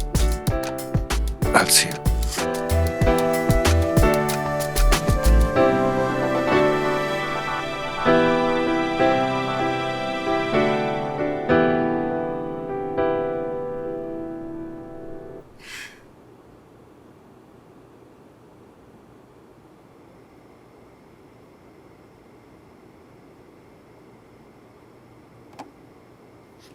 I'll see you.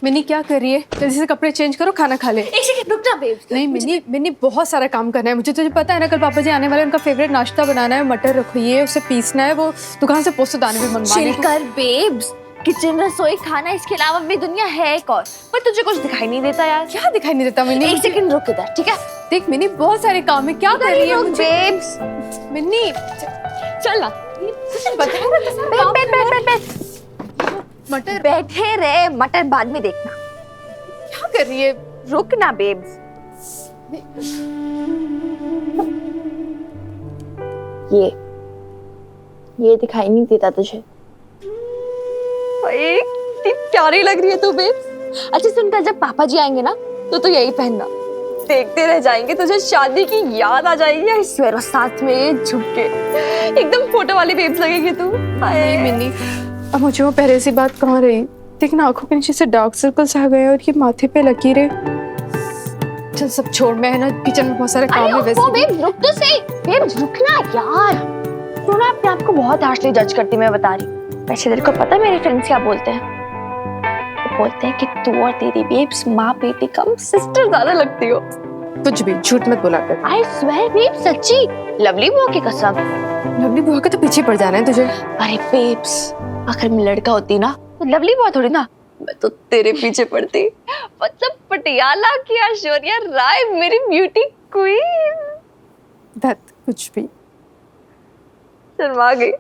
Mini क्या कर रही है? जल्दी से कपड़े चेंज करो, खाना खा ले। एक सेकंड रुक जा बेब। नहीं मिनी, मिनी बहुत सारा काम करना है मुझे। तुझे पता है ना, कल पापा जी आने वाले, उनका फेवरेट नाश्ता बनाना है, मटर रखिए, उसे पीसना है, वो दुकान से पोस्त दाने भी मंगवाने हैं। चिल कर बेब्स, किचन रसोई खाना, इसके अलावा भी दुनिया है एक और। पर तुझे कुछ दिखाई नहीं देता यार। क्या दिखाई नहीं देता मिनी? एक सेकंड रुक इधर, ठीक है? देख मिनी, बहुत सारे काम है, क्या कर रही है बेब्स? मिनी चल ना, मटर बैठे रहे, मटर बाद में देखना। क्या कर रही है? रुक ना बेब्स। ये दिखाई नहीं देता तुझे? कितनी प्यारी लग रही है तू बेब्स। अच्छा सुन, कल जब पापा जी आएंगे ना तो यही पहनना, देखते रह जाएंगे, तुझे शादी की याद आ जाएगी। आई स्वेयर, और साथ में ये झुमके, एकदम फोटो वाली बेब्स लगेगी तू। नहीं मिन्नी, अब मुझे वो पहले सी बात कहाँ रही। देखना आंखों के नीचे से डार्क सर्कल्स आ गए और ये माथे पे लकीरें। चल सब छोड़, मैं है ना किचन में बहुत सारे काम है वैसे भी। बेब्स रुक तो सही, बेब्स रुकना यार। तू ना अपने आप को बहुत हार्शली जज करती, मैं बता रही। वैसे तेरे को पता है मेरे फ्रेंड्स क्या बोलते हैं? वो बोलते हैं कि तू और तेरी बेब्स माँ बेटी कम सिस्टर ज्यादा लगती हो। कुछ भी झूठ मत बोला कर। आई स्वेयर बेब्स, सच्ची, लवली बुआ की कसम। लवली बुआ के तो पीछे पड़ जाना है तुझे। अरे बेब्स, अगर मैं लड़का होती ना तो लवली बुआ थोड़ी ना, मैं तो तेरे पीछे पड़ती। मतलब पटियाला की ऐश्वर्या राय, मेरी ब्यूटी क्वीन। दैट कुछ भी। शर्मा गई।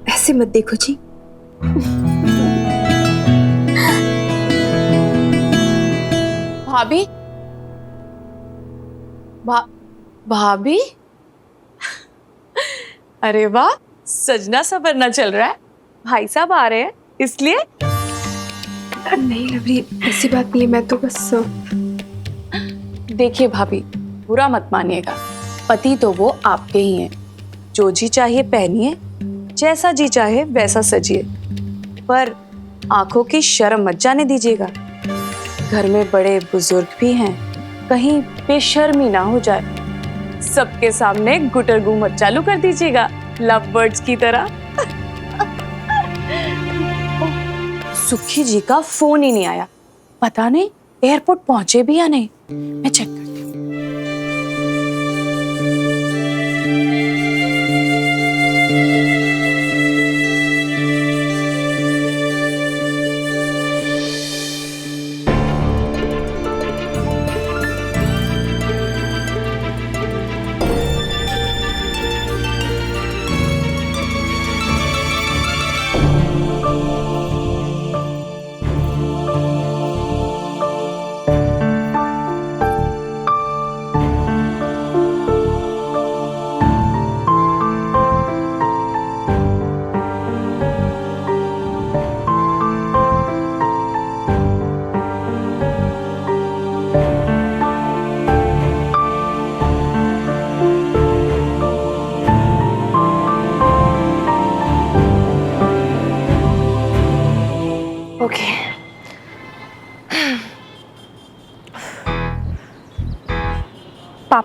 ऐसे मत देखो जी। भाभी, भाभी, अरे वाह, सजना सवरना चल रहा है। भाई साहब आ रहे हैं इसलिए। नहीं लवली, ऐसी बात नहीं है, मैं तो बस। देखिए भाभी, बुरा मत मानिएगा, पति तो वो आपके ही हैं। जो जी चाहिए पहनिए, जैसा जी चाहे वैसा सजिए, पर आंखों की शर्म मत जाने दीजिएगा। घर में बड़े बुजुर्ग भी हैं, कहीं बेशर्मी ना हो जाए। सबके सामने गुटरगू मत चालू कर दीजिएगा, लव बर्ड्स की तरह। सुखी जी का फोन ही नहीं आया, पता नहीं एयरपोर्ट पहुंचे भी या नहीं। मैं चेक करती हूँ।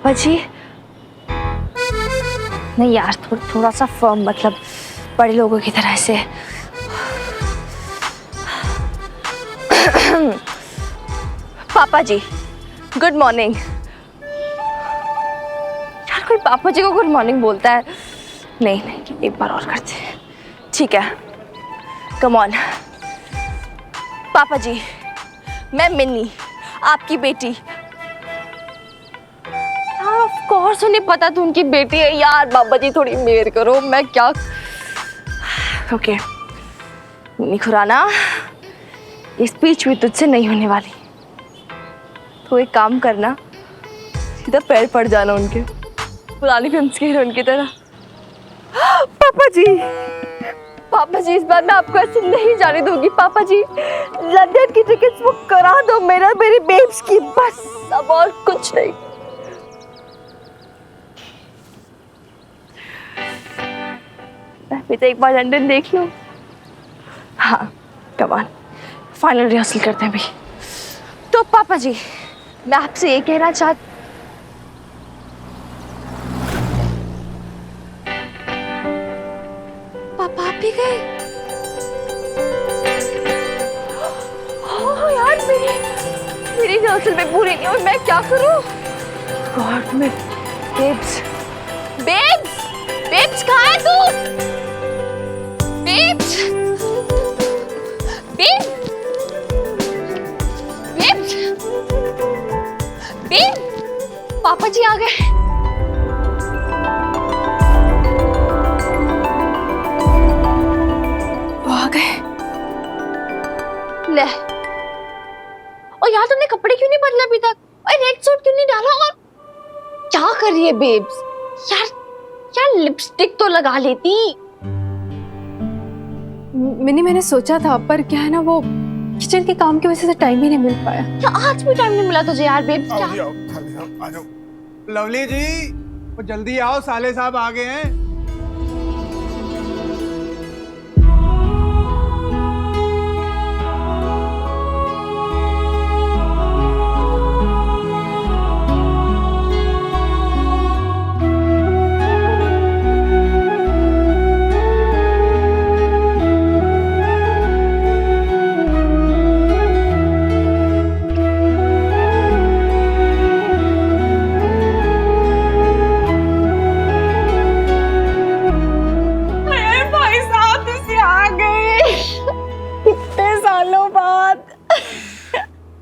पापा जी नहीं यार, थोड़ा सा फर्म, मतलब बड़े लोगों की तरह से। पापा जी गुड मॉर्निंग। यार कोई पापा जी को गुड मॉर्निंग बोलता है? नहीं नहीं, एक बार और करते हैं। ठीक है, कम ऑन। पापा जी, मैं मिन्नी, आपकी बेटी। ऑफ कोर्स उन्हें पता तो उनकी बेटी है यार। बाबा जी थोड़ी मेहर करो, मैं क्या। ओके मिन्नी खुराना, ये स्पीच भी तुझसे नहीं होने वाली। तो एक काम करना, सीधा पैर पड़ जाना उनके, पुरानी फिल्म की हीरोइन की तरह। पापा जी, पापा जी इस बार मैं आपको ऐसे नहीं जाने दूंगी। पापा जी लंदन की टिकट्स बुक करा दो मेरी बेब्स की, बस अब और कुछ नहीं। मैं भी तो एक बार लंदन देख लूं। हाँ कम ऑन, फाइनल रिहर्सल करते हैं अभी। तो पापा जी मैं आपसे ये कहना चाहती, पापा आप भी गए? ओह यार, मेरी रिहर्सल में पूरी नहीं हुई, मैं क्या करूं? गॉड में बेब्स बेब्स बेब्स कहाँ है तू? बेब्स बेब्स बेब्स बेब्स, पापा जी आ गए। ले, और यार तुमने कपड़े क्यों नहीं बदले अभी तक? और रेड सूट क्यों नहीं डाला? और क्या कर रही है बेब्स? यार लिपस्टिक तो लगा लेती। मिनी मैंने सोचा था, पर क्या है ना, वो किचन के काम की वजह से टाइम ही नहीं मिल पाया। क्या आज भी टाइम नहीं मिला तुझे यार बेब्स? क्या? लवली जी, वो जल्दी आओ, साले साहब आ गए हैं।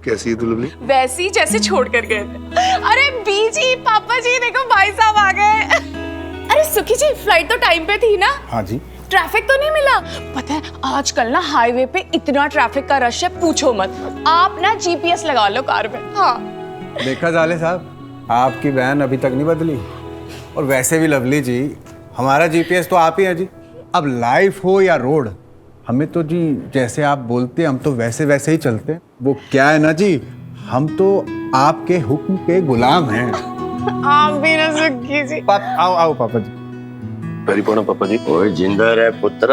कैसी है दुल्हनी? वैसी जैसे छोड़ कर गए थे। अरे बीजी, पापा जी देखो भाई साहब आ गए। अरे सुखी जी, फ्लाइट तो टाइम पे थी ना? हाँ जी। ट्रैफिक तो नहीं मिला? पता है आजकल ना हाईवे पे इतना ट्रैफिक का रश है, पूछो मत। आप ना जीपीएस लगा लो कार में। हाँ देखा साले साहब, आपकी वैन अभी तक नहीं बदली। और वैसे भी लवली जी, हमारा जीपीएस तो आप ही है जी। अब लाइफ हो या रोड, हमें तो जी जैसे आप बोलते हैं हम तो वैसे वैसे ही चलते हैं। वो क्या है ना जी, हम तो आपके हुक्म के गुलाम हैं। आप भी ना सुखी जी। आओ आओ पापा जी। परिपूर्ण पापा जी। ओए जिंदा रहे पुत्र।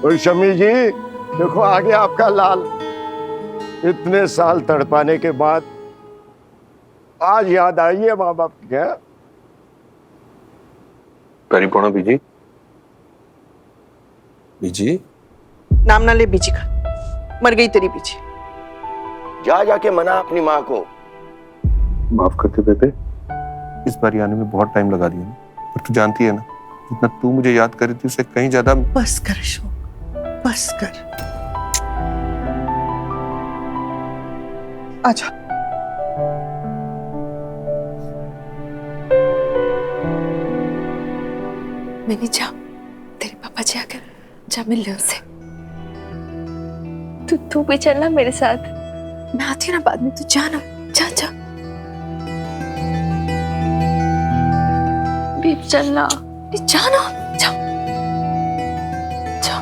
ओए शमी जी, देखो आ गया आपका लाल। इतने साल तड़पाने के बाद आज याद आई है माँ बाप की। क्या परिपूर्ण बीजी? बीजी नाम ना ले बीजी का, मर गई तेरी बीजी। जा जाके मना अपनी माँ को। माफ करते बेबे, इस बार आने में बहुत टाइम लगा दिया ना, पर तू जानती है ना, जितना तू मुझे याद कर रही थी उससे कहीं ज्यादा। बस कर अशोक, बस कर। आजा। मैंने जा, तेरे पापा जी आकर जा मिल ले उनसे। तू भी चलना मेरे साथ। मैं आती हूँ ना बाद में, तू जा ना, जा जा। बेब्स चलना। जा ना, जा जा।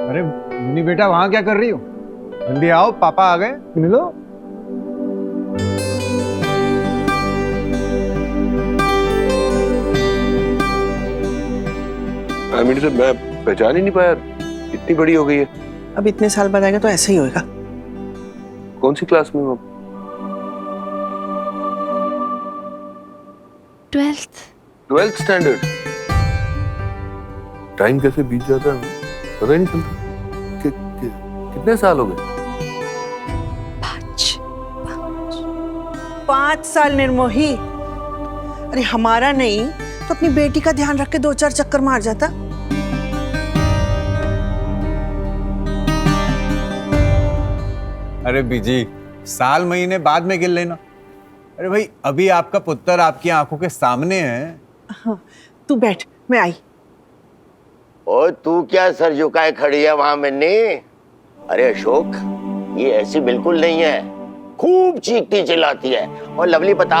अरे मुन्नी बेटा, वहां क्या कर रही हो? जल्दी आओ, पापा आ गए, मिलो। आमिर से मैं पहचान ही नहीं पाया, इतनी बड़ी हो गई है। अब इतने साल बाद आएगा तो ऐसा ही होगा। कौन सी क्लास में हो? 12th standard. टाइम कैसे बीत जाता है पता ही नहीं चलता। कितने साल हो गए? 5 साल निर्मोही। अरे हमारा नहीं तो अपनी बेटी का ध्यान रख के 2-4 चक्कर मार जाता। अरे बीजी, साल महीने बाद में गिन लेना। अरे भाई, अभी आपका पुत्र आपकी आंखों के सामने है। हाँ, तू बैठ, मैं आई। ओ तू क्या सर झुकाए खड़ी है वहां मिन्नी? अरे अशोक, ये ऐसी बिल्कुल नहीं है, खूब चीखती चिल्लाती है। और लवली बता।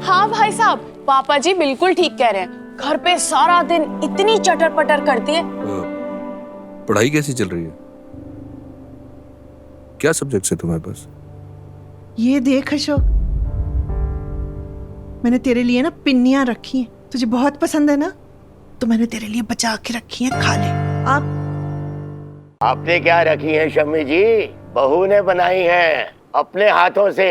हाँ भाई साहब, पापा जी बिल्कुल ठीक कह रहे हैं। घर पे सारा दिन इतनी चटर पटर करती है। पढ़ाई कैसी चल रही है? क्या सब्जेक्ट्स है तुम्हारे पास? ये देख अशोक, मैंने तेरे लिए ना पिन्नियां रखी हैं। तुझे बहुत पसंद है ना, तो मैंने तेरे लिए बचा के रखी हैं, खा ले। आपने क्या रखी है शम्मी जी? बहू ने बनाई है अपने हाथों से,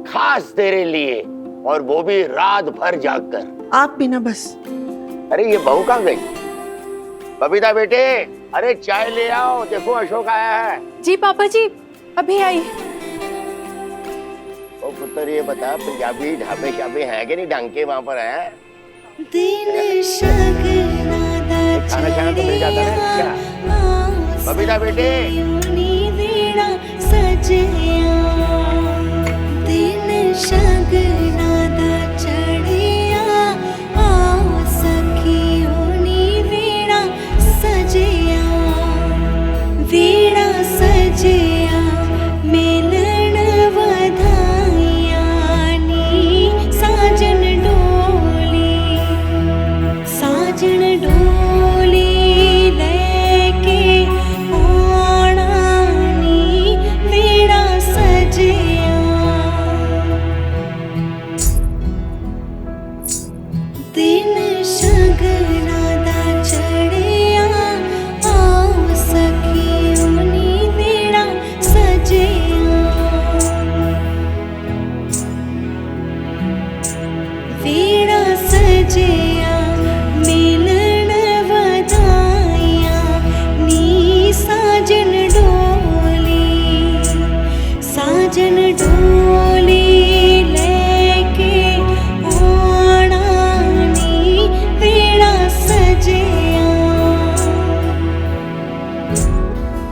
खास तेरे लिए, और वो भी रात भर जागकर। आप भी ना बस। अरे ये बहू कहाँ गई? बबीता बेटे, अरे चाय ले आओ, देखो अशोक आया है। जी पापा जी, अभी आई। ओ पुत्र, ये बता, पंजाबी ढाबे शाबे हैं कि नहीं? ढंग वहां पर है? खाना खाना तो मिल जाता है क्या? बबीता बेटे,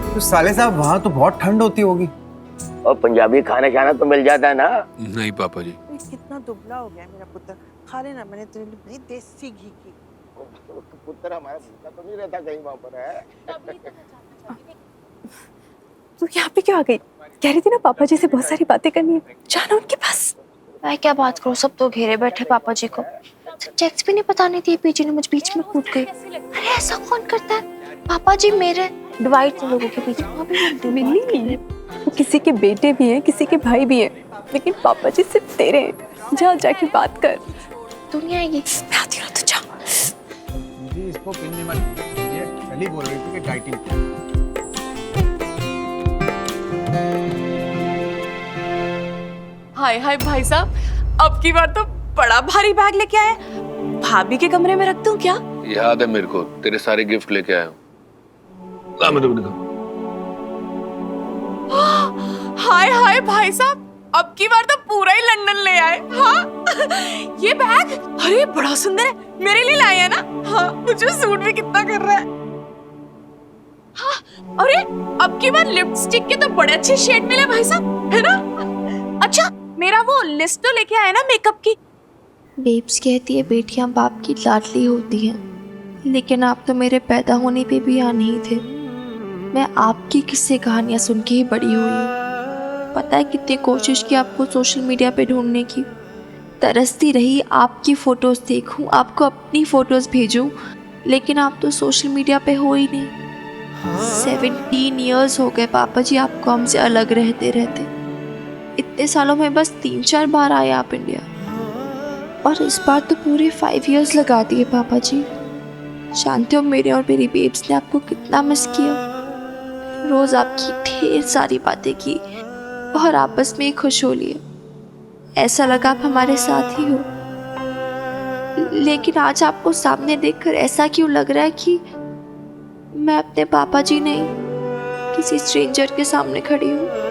तो साले साहब, वहाँ तो बहुत ठंड होती होगी। और पंजाबी खाना खाना तो मिल जाता है ना? नहीं पापा जी। कितना दुबला हो गया मेरा पुत्र, खा लेना, मैंने तेरे लिए देसी घी की। पुत्र हमारा भूखा तो नहीं रहता कहीं वहां पर है। तू यहाँ पे क्यों आ गई? कह रही थी ना पापा जी से बहुत सारी बातें करनी है, जाना उनके पास। मैं क्या बात करूँ, सब तो घेरे बैठे पापा जी को। सब्जेक्ट्स भी नहीं बताने दिए, पीजी ने मुझ बीच में कूद गई। अरे ऐसा कौन करता है? पापा जी मेरे डिवाइड लोगों के बीच में नहीं, किसी के बेटे भी हैं, किसी के भाई भी हैं, लेकिन पापा जी सिर्फ तेरे हैं। जा जाके बात कर। दुनिया आएगी, मैं आती हूँ, तू जा। जी, इसको पिन्नी मत, ये पहले बोल रही थी कि डाइटिंग। हाय हाय भाई साहब, अब की बार तो बड़ा भारी बैग लेके आए। भाभी के कमरे में रख दूं क्या? याद है मेरे को, तेरे सारे गिफ्ट लेके आया हूँ। हाय हाय भाई साहब, अब की बार तो पूरा ही लंदन ले आए। हाँ ये बैग, अरे बड़ा सुंदर है, मेरे लिए लाए है ना? हाँ, मुझे सूट भी कितना कर रहा है। हाँ, अरे अब की बार लिपस्टिक के तो बड़े अच्छे शेड मिले भाई साहब, है ना? अच्छा, मेरा वो लिस्ट तो लेके आया ना मेकअप की? बेब्स कहती है बेटियां बाप की लाडली होती हैं, लेकिन आप तो मेरे पैदा होने पे भी यहाँ नहीं थे। मैं आपकी किस्से कहानियाँ सुन के ही बड़ी हुई हूँ। पता है कितनी कोशिश की आपको सोशल मीडिया पे ढूंढने की, तरसती रही आपकी फ़ोटोज़ देखूँ, आपको अपनी फ़ोटोज़ भेजूँ, लेकिन आप तो सोशल मीडिया पे हो ही नहीं। 17 इयर्स हो गए पापा जी आपको हमसे अलग रहते रहते। इतने सालों में बस 3-4 बार आए आप इंडिया, और इस बार तो पूरे 5 इयर्स लगा दिए पापा जी। जानते हो मेरे और मेरी बेब्स ने आपको कितना मिस किया। रोज आपकी ढेर सारी बातें की और आपस में ही खुश हो लिए। ऐसा लगा आप हमारे साथ ही हो। लेकिन आज आपको सामने देखकर ऐसा क्यों लग रहा है कि मैं अपने पापा जी नहीं किसी स्ट्रेंजर के सामने खड़ी हूँ।